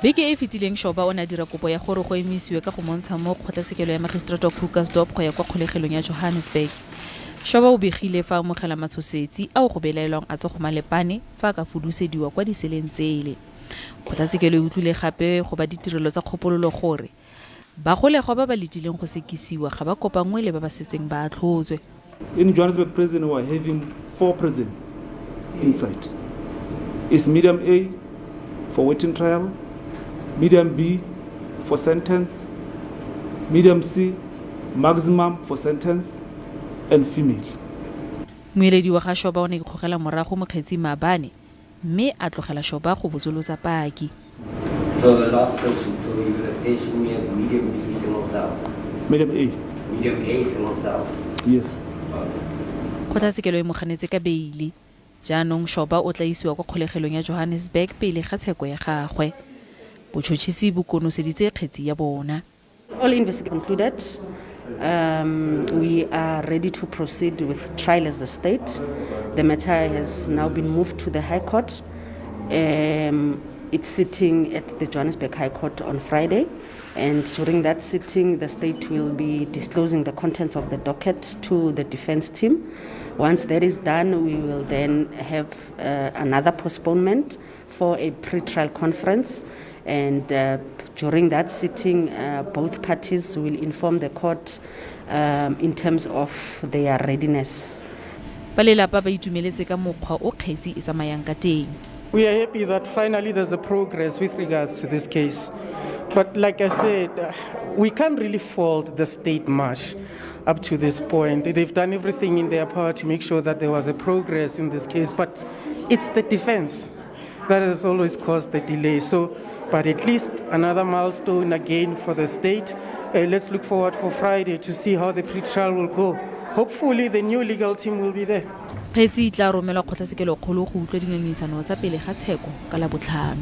Beke e fetileng Shoba o ne a dira kopo ya gore go emisiwe ka go montsha mo kgotlatshekelo ya Magistrate of Krugersdorp go ya kwa kgolegelong ya Johannesburg. Shoba o begile fa a amogela matshosetsi a go belaelwang a tsogo malepane fa a ka fudusediwa kwa diseleng tsele. Kgotlatshekelo e utlwile gape go ba ditirelo tsa kgopololo gore bagolegwa ba ba letileng go sekisiwa ga ba kopangwe le ba ba setseng ba atlhotswe. In Johannesburg prison, we are having 4 prisons inside. It's medium A for waiting trial, medium B for sentence, medium C maximum for sentence, and female. Moeledi wa ga Shoba o ne ikgogela morago Mokgetsi Mabane mme a tlogela Shoba go botsolosa paki. So the last question, so you will station me at medium B single cell. Medium A. Medium A single cell. Yes. Kgotlatshekelo e mo ganetse ka beili. Jaanong Shoba o tla isiwa kwa kgolegelong ya Johannesburg pele ga tsheko ya gagwe. Botšhotšhisi bo konoseditse kgetsi ya bona. All investigations concluded. We are ready to proceed with trial as a state. The matter has now been moved to the High Court. It's sitting at the Johannesburg High Court on Friday, and during that sitting, the state will be disclosing the contents of the docket to the defense team. Once that is done, we will then have another postponement for a pre-trial conference, and during that sitting, both parties will inform the court in terms of their readiness. Balelapa ba itumeletse ka mokgwa o kgetsi e tsamayang ka teng. We are happy that finally there's a progress with regards to this case. But like I said, we can't really fault the state much up to this point. They've done everything in their power to make sure that there was a progress in this case. But it's the defense that has always caused the delay. But at least another milestone again for the state. Let's look forward for Friday to see how the pre-trial will go. Hopefully the new legal team will be there. Kgetsi tla romelwa kgotlatshekelo kgolo go utlwa dingangisano tsa pele ga tsheko ka la Botlhano.